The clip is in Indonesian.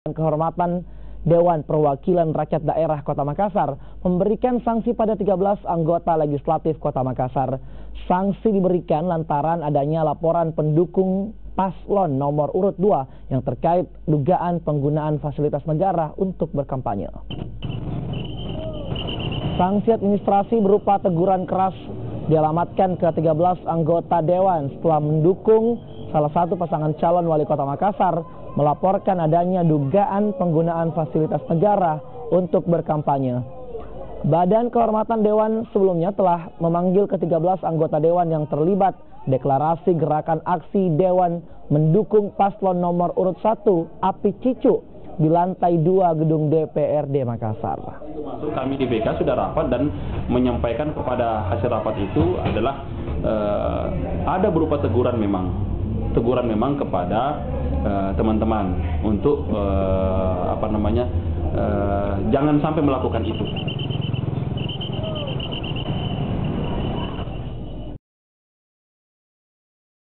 Kehormatan Dewan Perwakilan Rakyat Daerah Kota Makassar memberikan sanksi pada 13 anggota legislatif Kota Makassar. Sanksi diberikan lantaran adanya laporan pendukung paslon nomor urut 2 yang terkait dugaan penggunaan fasilitas negara untuk berkampanye. Sanksi administrasi berupa teguran keras dialamatkan ke 13 anggota Dewan setelah mendukung salah satu pasangan calon wali kota Makassar melaporkan adanya dugaan penggunaan fasilitas negara untuk berkampanye. Badan Kehormatan Dewan sebelumnya telah memanggil ke-13 anggota Dewan yang terlibat deklarasi gerakan aksi Dewan mendukung paslon nomor urut 1 Api Cicu di lantai 2 gedung DPRD Makassar. Kami di BK sudah rapat dan menyampaikan kepada hasil rapat itu adalah ada berupa teguran memang kepada teman-teman untuk jangan sampai melakukan itu.